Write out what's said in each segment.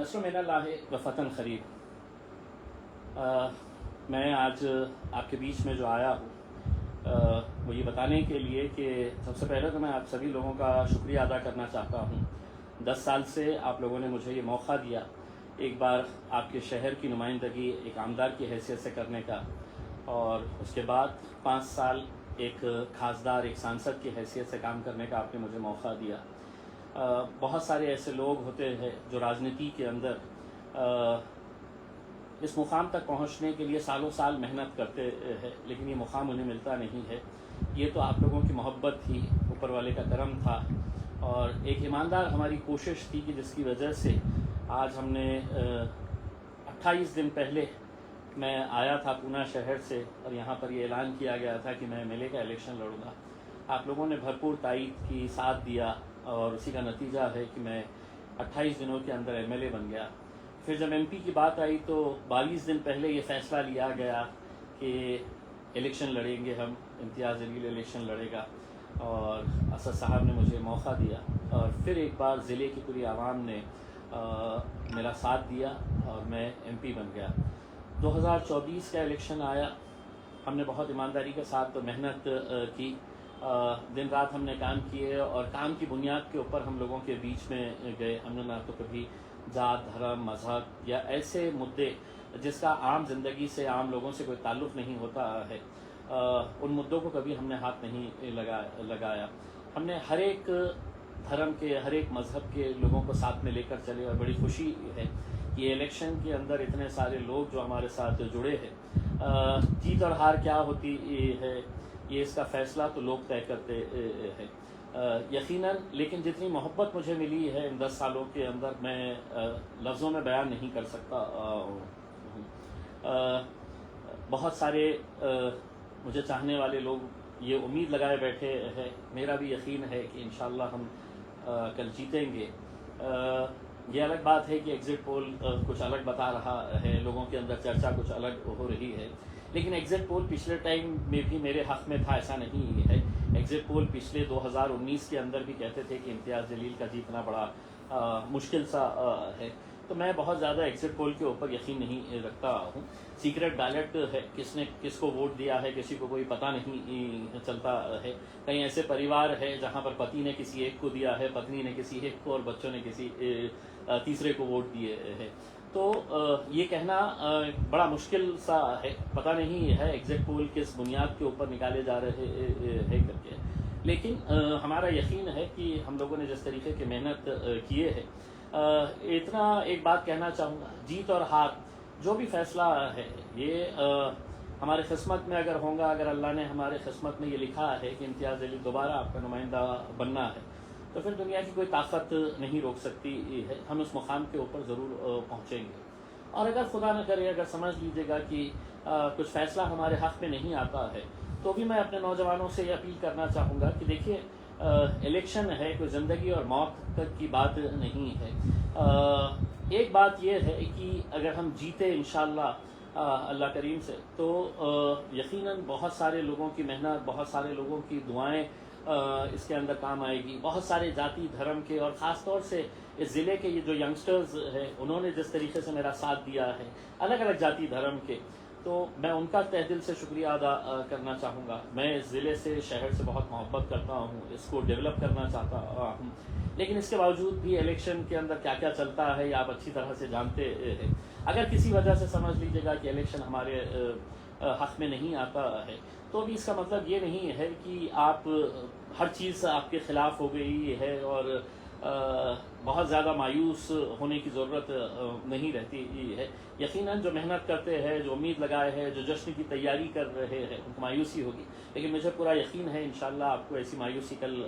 نصر من اللہ و فتح قریب۔ میں آج آپ کے بیچ میں جو آیا ہوں وہ یہ بتانے کے لیے کہ سب سے پہلے تو میں آپ سبھی لوگوں کا شکریہ ادا کرنا چاہتا ہوں۔ 10 سال سے آپ لوگوں نے مجھے یہ موقع دیا ایک بار آپ کے شہر کی نمائندگی ایک عامدار کی حیثیت سے کرنے کا، اور اس کے بعد 5 سال ایک خاصدار ایک سانسد کی حیثیت سے کام کرنے کا آپ نے مجھے موقع دیا۔ بہت سارے ایسے لوگ ہوتے ہیں جو راجنیتی کے اندر اس مقام تک پہنچنے کے لیے سالوں سال محنت کرتے ہیں، لیکن یہ مقام انہیں ملتا نہیں ہے۔ یہ تو آپ لوگوں کی محبت تھی، اوپر والے کا کرم تھا، اور ایک ایماندار ہماری کوشش تھی کہ جس کی وجہ سے آج ہم نے 28 دن پہلے میں آیا تھا پونا شہر سے، اور یہاں پر یہ اعلان کیا گیا تھا کہ میں ایم ایل اے کا الیکشن لڑوں گا۔ آپ لوگوں نے بھرپور تائید کی، ساتھ دیا، اور اسی کا نتیجہ ہے کہ میں 28 دنوں کے اندر ایم ایل اے بن گیا۔ پھر جب ایم پی کی بات آئی تو 22 دن پہلے یہ فیصلہ لیا گیا کہ الیکشن لڑیں گے ہم، امتیاز جلیل الیکشن لڑے گا، اور اسد صاحب نے مجھے موقع دیا، اور پھر ایک بار ضلع کی پوری عوام نے میرا ساتھ دیا اور میں ایم پی بن گیا۔ 2024 کا الیکشن آیا، ہم نے بہت ایمانداری کے ساتھ محنت کی، دن رات ہم نے کام کیے، اور کام کی بنیاد کے اوپر ہم لوگوں کے بیچ میں گئے۔ ہم نے نہ تو کبھی ذات، دھرم، مذہب یا ایسے مدعے جس کا عام زندگی سے، عام لوگوں سے کوئی تعلق نہیں ہوتا ہے، ان مدعوں کو کبھی ہم نے ہاتھ نہیں لگایا۔ ہم نے ہر ایک دھرم کے، ہر ایک مذہب کے لوگوں کو ساتھ میں لے کر چلے، اور بڑی خوشی ہے کہ یہ الیکشن کے اندر اتنے سارے لوگ جو ہمارے ساتھ جڑے ہیں۔ جیت اور ہار کیا ہوتی ہے یہ اس کا فیصلہ تو لوگ طے کرتے ہیں یقیناً، لیکن جتنی محبت مجھے ملی ہے ان 10 سالوں کے اندر میں لفظوں میں بیان نہیں کر سکتا ہوں۔ بہت سارے مجھے چاہنے والے لوگ یہ امید لگائے بیٹھے ہیں، میرا بھی یقین ہے کہ انشاءاللہ ہم کل جیتیں گے۔ یہ الگ بات ہے کہ ایگزٹ پول کچھ الگ بتا رہا ہے، لوگوں کے اندر چرچا کچھ الگ ہو رہی ہے، لیکن ایگزٹ پول پچھلے ٹائم میں بھی میرے حق میں تھا، ایسا نہیں ہے۔ ایگزٹ پول پچھلے 2019 کے اندر بھی کہتے تھے کہ امتیاز جلیل کا جیتنا بڑا مشکل سا ہے، تو میں بہت زیادہ ایگزٹ پول کے اوپر یقین نہیں رکھتا ہوں۔ سیکرٹ بیلٹ ہے، کس نے کس کو ووٹ دیا ہے کسی کو کوئی پتہ نہیں چلتا ہے۔ کئی ایسے پریوار ہے جہاں پر پتی نے کسی ایک کو دیا ہے، پتنی نے کسی ایک کو، اور بچوں نے کسی تیسرے کو ووٹ دیے ہیں، تو یہ کہنا بڑا مشکل سا ہے، پتہ نہیں ہے ایگزٹ پول کس بنیاد کے اوپر نکالے جا رہے ہیں کر کے، لیکن ہمارا یقین ہے کہ ہم لوگوں نے جس طریقے کی محنت کیے ہے، اتنا ایک بات کہنا چاہوں گا، جیت اور ہار جو بھی فیصلہ ہے یہ ہمارے قسمت میں اگر ہوگا، اگر اللہ نے ہمارے قسمت میں یہ لکھا ہے کہ امتیاز جلیل دوبارہ آپ کا نمائندہ بننا ہے، تو پھر دنیا کی کوئی طاقت نہیں روک سکتی ہے، ہم اس مقام کے اوپر ضرور پہنچیں گے۔ اور اگر خدا نہ کرے، اگر سمجھ لیجیے گا کہ کچھ فیصلہ ہمارے حق میں نہیں آتا ہے، تو بھی میں اپنے نوجوانوں سے یہ اپیل کرنا چاہوں گا کہ دیکھیے الیکشن ہے، کوئی زندگی اور موت کی بات نہیں ہے۔ ایک بات یہ ہے کہ اگر ہم جیتے انشاءاللہ اللہ کریم سے، تو یقیناً بہت سارے لوگوں کی محنت، بہت سارے لوگوں کی دعائیں اس کے اندر کام آئے گی، بہت سارے ذاتی دھرم کے، اور خاص طور سے اس ضلع کے یہ جو ینگسٹرز ہیں انہوں نے جس طریقے سے میرا ساتھ دیا ہے، الگ الگ ذاتی دھرم کے، تو میں ان کا تہ دل سے شکریہ ادا کرنا چاہوں گا۔ میں اس ضلع سے، شہر سے بہت محبت کرتا ہوں، اس کو ڈیولپ کرنا چاہتا ہوں، لیکن اس کے باوجود بھی الیکشن کے اندر کیا کیا چلتا ہے یہ آپ اچھی طرح سے جانتے ہیں۔ اگر کسی وجہ سے سمجھ لیجیے گا کہ الیکشن ہمارے حق میں نہیں آتا ہے، تو بھی اس کا مطلب یہ نہیں ہے کہ آپ ہر چیز آپ کے خلاف ہو گئی ہے، اور بہت زیادہ مایوس ہونے کی ضرورت نہیں رہتی ہے۔ یقیناً جو محنت کرتے ہیں، جو امید لگائے ہیں، جو جشن کی تیاری کر رہے ہیں، ان کو مایوسی ہوگی، لیکن مجھے پورا یقین ہے انشاءاللہ آپ کو ایسی مایوسی کل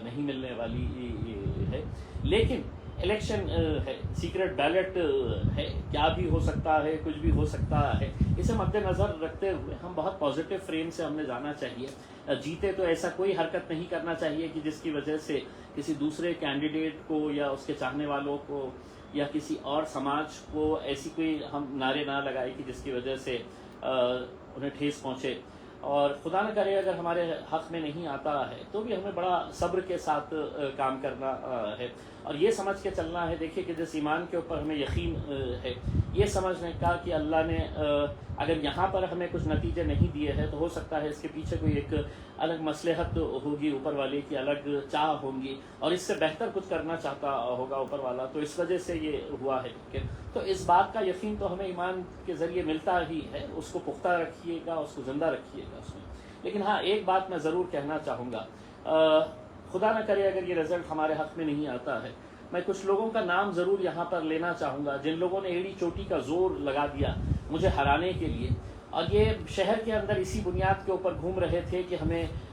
نہیں ملنے والی ہے۔ لیکن الیکشن ہے، سیکرٹ بیلٹ ہے، کیا بھی ہو سکتا ہے، کچھ بھی ہو سکتا ہے، اسے مد نظر رکھتے ہوئے ہم بہت پازیٹیو فریم سے ہم نے جانا چاہیے۔ جیتے تو ایسا کوئی حرکت نہیں کرنا چاہیے کہ جس کی وجہ سے کسی دوسرے کینڈیڈیٹ کو یا اس کے چاہنے والوں کو یا کسی اور سماج کو ایسی کوئی ہم نعرے نہ لگائے کہ جس کی وجہ سے انہیں ٹھیس پہنچے۔ اور خدا نہ کرے اگر ہمارے حق میں نہیں آتا ہے تو بھی ہمیں بڑا صبر کے ساتھ کام کرنا ہے، اور یہ سمجھ کے چلنا ہے. دیکھیے کہ جس ایمان کے اوپر ہمیں یقین ہے، یہ سمجھنے کا کہ اللہ نے اگر یہاں پر ہمیں کچھ نتیجے نہیں دیے ہیں تو ہو سکتا ہے اس کے پیچھے کوئی ایک الگ مصلحت ہوگی، اوپر والے کی الگ چاہ ہوں گی، اور اس سے بہتر کچھ کرنا چاہتا ہوگا اوپر والا، تو اس وجہ سے یہ ہوا ہے. تو اس بات کا یقین تو ہمیں ایمان کے ذریعے ملتا ہی ہے، اس کو پختہ رکھیے گا، اس کو زندہ رکھیے گا اس میں. لیکن ہاں ایک بات میں ضرور کہنا چاہوں گا، خدا نہ کرے اگر یہ رزلٹ ہمارے حق میں نہیں آتا ہے، میں کچھ لوگوں کا نام ضرور یہاں پر لینا چاہوں گا جن لوگوں نے ایڑی چوٹی کا زور لگا دیا مجھے ہرانے کے لیے، اور یہ شہر کے اندر اسی بنیاد کے اوپر گھوم رہے تھے کہ ہمیں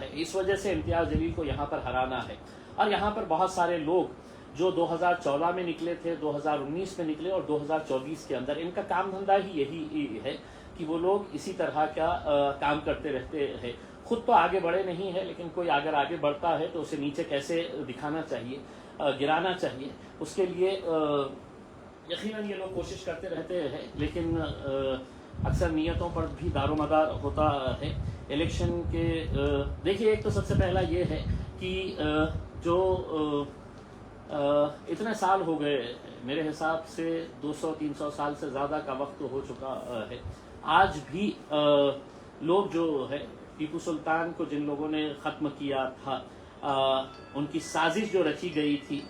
ہے، اس وجہ سے امتیاز جلیل کو یہاں پر ہرانا ہے. اور یہاں پر بہت سارے لوگ جو 2014 میں نکلے تھے، 2019 میں نکلے، اور 2024 کے اندر ان کا کام دھندہ ہی یہی ہے کہ وہ لوگ اسی طرح کا کام کرتے رہتے ہیں. خود تو آگے بڑھے نہیں ہے، لیکن کوئی اگر آگے بڑھتا ہے تو اسے نیچے کیسے دکھانا چاہیے، گرانا چاہیے، اس کے لیے یقیناً یہ لوگ کوشش کرتے رہتے ہیں. لیکن اکثر نیتوں پر بھی دار و مدار ہوتا ہے. الیکشن کے دیکھیے ایک تو سب سے پہلا یہ ہے کہ جو اتنے سال ہو گئے، میرے حساب سے 200-300 سال سے زیادہ کا وقت ہو چکا ہے، آج بھی لوگ جو ہے ٹیپو سلطان کو جن لوگوں نے ختم کیا تھا، ان کی سازش جو رچی گئی تھی،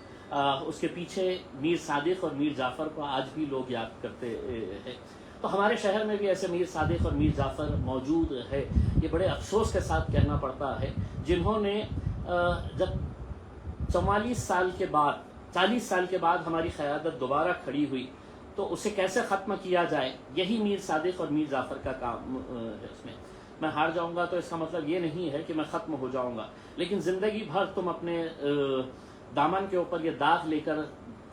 اس کے پیچھے میر صادق اور میر جعفر کو آج بھی لوگ یاد کرتے ہیں. تو ہمارے شہر میں بھی ایسے میر صادق اور میر جعفر موجود ہے. یہ بڑے افسوس کے ساتھ کہنا پڑتا ہے، جنہوں نے جب 44 سال کے بعد 40 سال کے بعد ہماری قیادت دوبارہ کھڑی ہوئی تو اسے کیسے ختم کیا جائے، یہی میر صادق اور میر جعفر کا کام ہے. اس میں ہار جاؤں گا تو اس کا مطلب یہ نہیں ہے کہ میں ختم ہو جاؤں گا، لیکن زندگی بھر تم اپنے دامن کے اوپر یہ داغ لے کر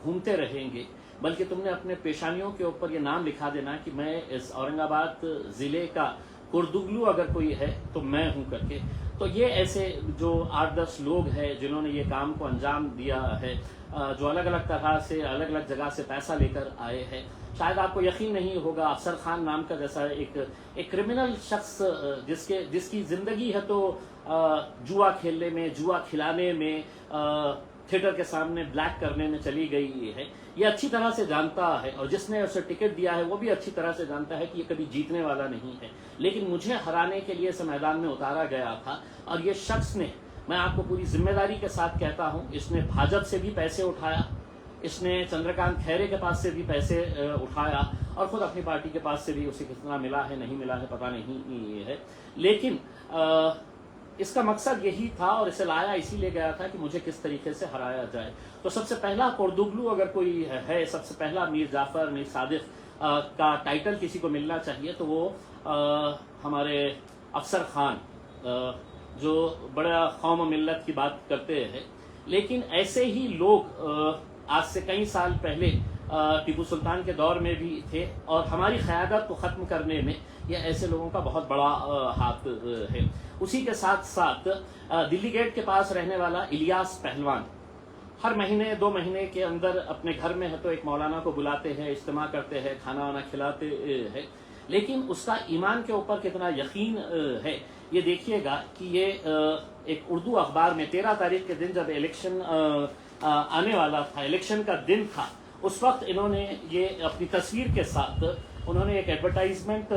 گھومتے رہیں گے، بلکہ تم نے اپنے پیشانیوں کے اوپر یہ نام لکھا دینا کہ میں اس اورنگ آباد ضلع کا کردگلو اگر کوئی ہے تو میں ہوں کر کے. تو یہ ایسے جو 8-10 لوگ ہیں جنہوں نے یہ کام کو انجام دیا ہے، جو الگ الگ طرح سے الگ الگ جگہ سے پیسہ لے کر آئے ہیں. شاید آپ کو یقین نہیں ہوگا، افسر خان نام کا جیسا ایک کرمنل شخص جس کی زندگی ہے تو جوا کھیلنے میں، جوا کھلانے میں، تھیٹر کے سامنے بلیک کرنے میں چلی گئی ہے، یہ اچھی طرح سے جانتا ہے. اور جس نے اسے ٹکٹ دیا ہے وہ بھی اچھی طرح سے جانتا ہے کہ یہ کبھی جیتنے والا نہیں ہے. لیکن مجھے ہرانے کے لیے اسے میدان میں اتارا گیا تھا، اور یہ شخص نے، میں آپ کو پوری ذمہ داری کے ساتھ کہتا ہوں، اس نے بھاجپ سے بھی پیسے اٹھایا، اس نے چندرکانت کھیرے کے پاس سے بھی پیسے اٹھایا، اور خود اپنی پارٹی کے پاس سے بھی اسے کتنا ملا ہے نہیں ملا ہے پتہ نہیں ہے. لیکن اس کا مقصد یہی تھا، اور اسے لایا اسی لیے گیا تھا کہ مجھے کس طریقے سے ہرایا جائے. تو سب سے پہلا کردگلو اگر کوئی ہے، سب سے پہلا میر جعفر، میر صادق کا ٹائٹل کسی کو ملنا چاہیے تو وہ ہمارے افسر خان، جو بڑا قوم و ملت کی بات کرتے ہیں. لیکن ایسے ہی لوگ آج سے کئی سال پہلے ٹیپو سلطان کے دور میں بھی تھے، اور ہماری قیادت کو ختم کرنے میں یہ ایسے لوگوں کا بہت بڑا ہاتھ ہے. اسی کے ساتھ ساتھ دلی گیٹ کے پاس رہنے والا الیاس پہلوان ہر مہینے 2 مہینے کے اندر اپنے گھر میں ہے تو ایک مولانا کو بلاتے ہیں، اجتماع کرتے ہیں، کھانا وانا کھلاتے ہیں. لیکن اس کا ایمان کے اوپر کتنا یقین ہے یہ دیکھیے گا کہ یہ ایک اردو اخبار میں 13 تاریخ کے دن جب الیکشن آنے والا تھا، الیکشن کا دن تھا، اس وقت انہوں نے یہ اپنی تصویر کے ساتھ انہوں نے ایک ایڈورٹائزمنٹ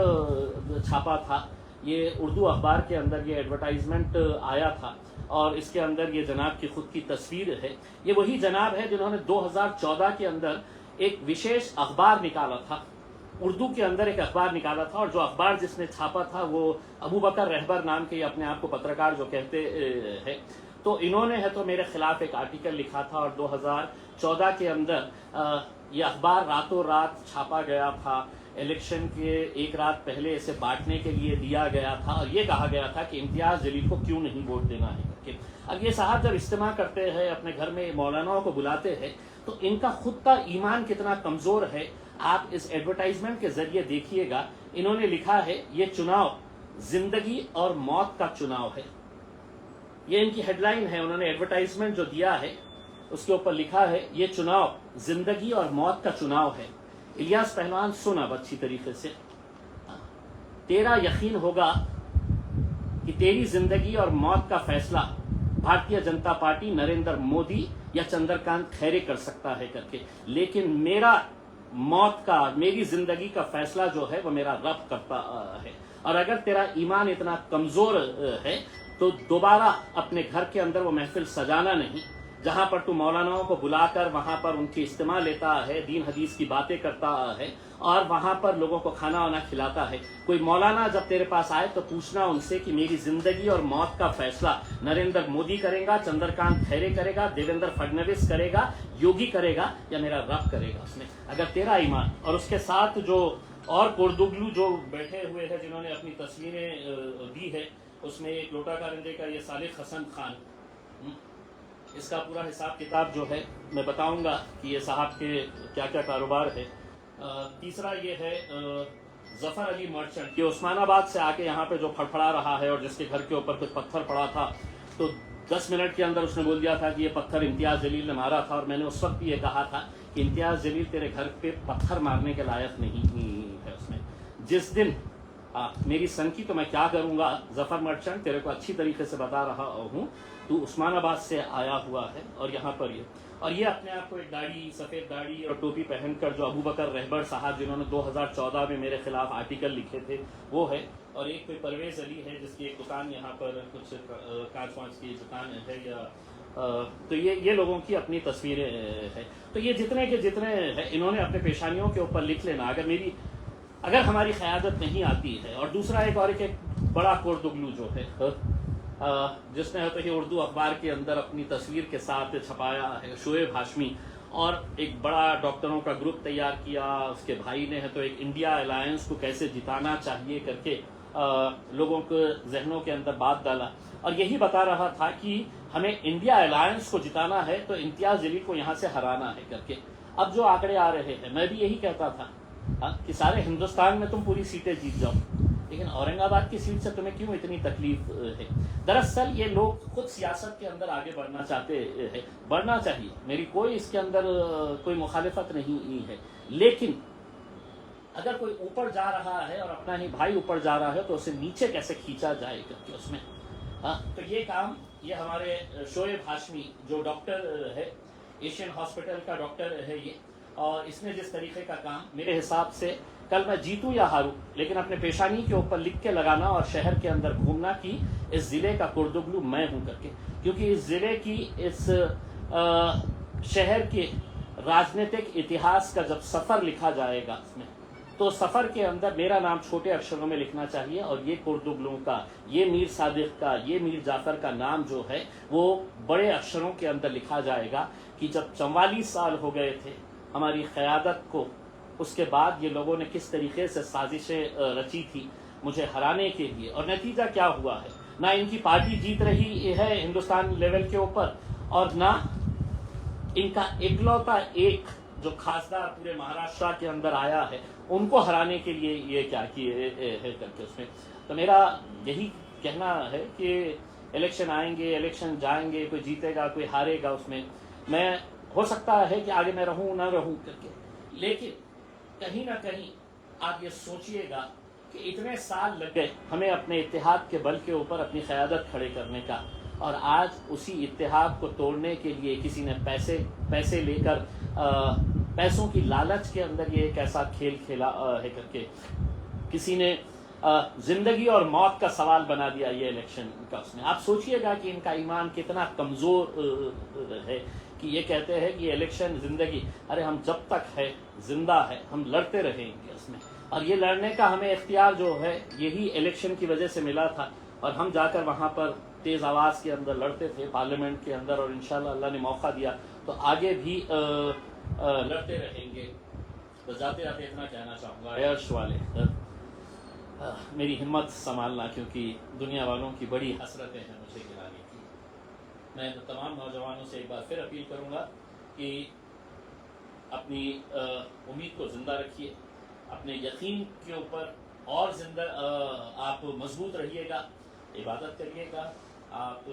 چھاپا تھا. یہ اردو اخبار کے اندر یہ ایڈورٹائزمنٹ آیا تھا، اور اس کے اندر یہ جناب کی خود کی تصویر ہے. یہ وہی جناب ہے جنہوں نے 2014 کے اندر ایک وشیش اخبار نکالا تھا، اردو کے اندر ایک اخبار نکالا تھا، اور جو اخبار جس نے چھاپا تھا وہ ابو بکر رہبر نام کے اپنے آپ کو پترکار جو کہتے ہیں. تو انہوں نے ہے تو میرے خلاف ایک آرٹیکل لکھا تھا، اور 2014 کے اندر یہ اخبار راتوں رات چھاپا گیا تھا. الیکشن کے ایک رات پہلے اسے بانٹنے کے لیے دیا گیا تھا، اور یہ کہا گیا تھا کہ امتیاز جلیل کو کیوں نہیں ووٹ دینا ہے. اب یہ صاحب جب اجتماع کرتے ہیں، اپنے گھر میں مولاناؤں کو بلاتے ہیں، تو ان کا خود کا ایمان کتنا کمزور ہے آپ اس ایڈورٹائزمنٹ کے ذریعے دیکھیے گا. انہوں نے لکھا ہے یہ چناؤ زندگی اور موت کا چناؤ ہے. یہ ان کی ہیڈ لائن ہے. انہوں نے ایڈورٹائزمنٹ جو دیا ہے اس کے اوپر لکھا ہے یہ چناؤ زندگی اور موت کا چناؤ ہے. الیاس پہلوان سن اب اچھی طریقے سے، تیرا یقین ہوگا کہ تیری زندگی اور موت کا فیصلہ بھارتیہ جنتا پارٹی، نریندر مودی یا چندرکانت کھیرے کر سکتا ہے کر کے، لیکن میرا موت کا، میری زندگی کا فیصلہ جو ہے وہ میرا رب کرتا ہے۔ اور اگر تیرا ایمان اتنا کمزور ہے تو دوبارہ اپنے گھر کے اندر وہ محفل سجانا نہیں جہاں پر تو مولاناؤں کو بلا کر وہاں پر ان کی اجتماع لیتا ہے، دین حدیث کی باتیں کرتا ہے اور وہاں پر لوگوں کو کھانا وانا کھلاتا ہے۔ کوئی مولانا جب تیرے پاس آئے تو پوچھنا ان سے کہ میری زندگی اور موت کا فیصلہ نریندر مودی کرے گا، چندرکانت کھیرے کرے گا، دیویندر فڈنویس کرے گا، یوگی کرے گا یا میرا رب کرے گا اس میں۔ اگر تیرا ایمان اور اس کے ساتھ جو اور کوردوگلو جو بیٹھے ہوئے ہیں جنہوں نے اپنی تصویریں دی ہے، اس میں ایک لوٹا کارندے کا یہ صالح حسن خان، اس کا پورا حساب کتاب جو ہے میں بتاؤں گا کہ یہ صاحب کے کیا کیا کاروبار ہے۔ تیسرا یہ ہے ظفر علی مرچنٹ، یہ عثمان آباد سے آ کے یہاں پہ جو پھڑپھڑا رہا ہے اور جس کے گھر کے اوپر کچھ پتھر پڑا تھا تو 10 منٹ کے اندر اس نے بول دیا تھا کہ یہ پتھر امتیاز جلیل نے مارا تھا، اور میں نے اس وقت بھی یہ کہا تھا کہ امتیاز جلیل تیرے گھر پہ پتھر مارنے کے لائق نہیں ہے اس میں۔ جس دن میری سن کی تو میں کیا کروں گا ظفر مرچنٹ، تیرے کو اچھی طریقے سے بتا رہا ہوں، تو عثمان آباد سے آیا ہوا ہے اور یہاں پر یہ اپنے آپ کو ایک داڑھی، سفید داڑھی اور ٹوپی پہن کر، جو ابو بکر رہبر صاحب جنہوں نے 2014 میں میرے خلاف آرٹیکل لکھے تھے وہ ہے، اور ایک کوئی پرویز علی ہے جس کی ایک دکان یہاں پر کچھ کانچ وانچ کی دکان ہے یا تو یہ لوگوں کی اپنی تصویریں ہیں۔ تو یہ جتنے کے جتنے ہیں انہوں نے اپنے پیشانیوں کے اوپر لکھ لینا اگر ہماری قیادت نہیں آتی ہے۔ اور دوسرا ایک بڑا کوردوگلو جو ہے جس نے یہ اردو اخبار کے اندر اپنی تصویر کے ساتھ چھپایا ہے، شعیب ہاشمی، اور ایک بڑا ڈاکٹروں کا گروپ تیار کیا، اس کے بھائی نے ہے تو ایک انڈیا الائنس کو کیسے جتانا چاہیے کر کے لوگوں کے ذہنوں کے اندر بات ڈالا، اور یہی بتا رہا تھا کہ ہمیں انڈیا الائنس کو جتانا ہے تو امتیاز جلیل کو یہاں سے ہرانا ہے کر کے۔ اب جو آنکڑے آ رہے ہیں، میں بھی یہی کہتا تھا کہ سارے ہندوستان میں تم پوری سیٹیں جیت جاؤ، لیکن اورنگ آباد کی سیٹ سے تمہیں کیوں اتنی تکلیف ہے؟ دراصل یہ لوگ خود سیاست کے اندر آگے بڑھنا چاہتے ہیں، بڑھنا چاہیے، میری کوئی اس کے اندر کوئی مخالفت نہیں ہے، لیکن اگر کوئی اوپر جا رہا ہے اور اپنا ہی بھائی اوپر جا رہا ہے تو اسے نیچے کیسے کھینچا جائے کر کے اس میں۔ تو یہ کام یہ ہمارے شعیب ہاشمی جو ڈاکٹر ہے، ایشین ہاسپٹل کا ڈاکٹر ہے یہ، اور اس نے جس طریقے کا کام، میرے حساب سے کل میں جیتوں یا ہاروں لیکن اپنے پیشانی کے اوپر لکھ کے لگانا اور شہر کے اندر گھومنا کہ اس ضلع کا کوردوگلو میں ہوں کر کے، کیونکہ اس ضلع کی، اس شہر کے راجنیتک اتہاس کا جب سفر لکھا جائے گا اس میں، تو سفر کے اندر میرا نام چھوٹے اکشروں میں لکھنا چاہیے، اور یہ کوردوگلوں کا، یہ میر صادق کا، یہ میر جعفر کا نام جو ہے وہ بڑے اکشروں کے اندر لکھا جائے گا کہ جب 44 سال ہو گئے تھے ہماری قیادت کو، اس کے بعد یہ لوگوں نے کس طریقے سے سازشیں رچی تھی مجھے ہرانے کے لیے، اور نتیجہ کیا ہوا ہے؟ نہ ان کی پارٹی جیت رہی ہے ہندوستان لیول کے اوپر، اور نہ ان کا اکلوتا ایک جو خاصدار پورے مہاراشٹر کے اندر آیا ہے ان کو ہرانے کے لیے یہ کیا کیے ہے کر کے اس میں۔ تو میرا یہی کہنا ہے کہ الیکشن آئیں گے، الیکشن جائیں گے، کوئی جیتے گا کوئی ہارے گا، اس میں ہو سکتا ہے کہ آگے میں رہوں نہ رہوں کر کے، لیکن کہیں نہ کہیں آپ یہ سوچئے گا کہ اتنے سال لگ گئے ہمیں اپنے اتحاد کے بل کے اوپر اپنی قیادت کھڑے کرنے کا، اور آج اسی اتحاد کو توڑنے کے لیے کسی نے پیسے لے کر پیسوں کی لالچ کے اندر یہ ایک ایسا کھیل کھیلا ہے کر کے، کسی نے زندگی اور موت کا سوال بنا دیا یہ الیکشن کا اس میں۔ آپ سوچئے گا کہ ان کا ایمان کتنا کمزور ہے کہ یہ کہتے ہیں کہ الیکشن زندگی، ارے ہم جب تک ہے زندہ ہے ہم لڑتے رہیں گے اس میں، اور یہ لڑنے کا ہمیں اختیار جو ہے یہی الیکشن کی وجہ سے ملا تھا، اور ہم جا کر وہاں پر تیز آواز کے اندر لڑتے تھے پارلیمنٹ کے اندر، اور انشاءاللہ اللہ نے موقع دیا تو آگے بھی لڑتے رہیں گے۔ بس جاتے جاتے اتنا کہنا چاہوں گا، عرش والے میری ہمت سنبھالنا، کیونکہ دنیا والوں کی بڑی حسرتیں ہیں مجھے گرانے کی۔ میں تمام نوجوانوں سے ایک بار پھر اپیل کروں گا کہ اپنی امید کو زندہ رکھیے، اپنے یقین کے اوپر اور زندہ آپ مضبوط رہیے گا، عبادت کریے گا، آپ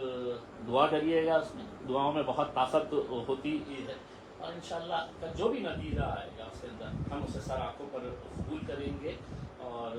دعا کریے گا، اس میں دعاؤں میں بہت طاقت ہوتی ہے، اور انشاءاللہ جو بھی نتیجہ آئے گا اس کے اندر ہم اسے سر آنکھوں پر قبول کریں گے، اور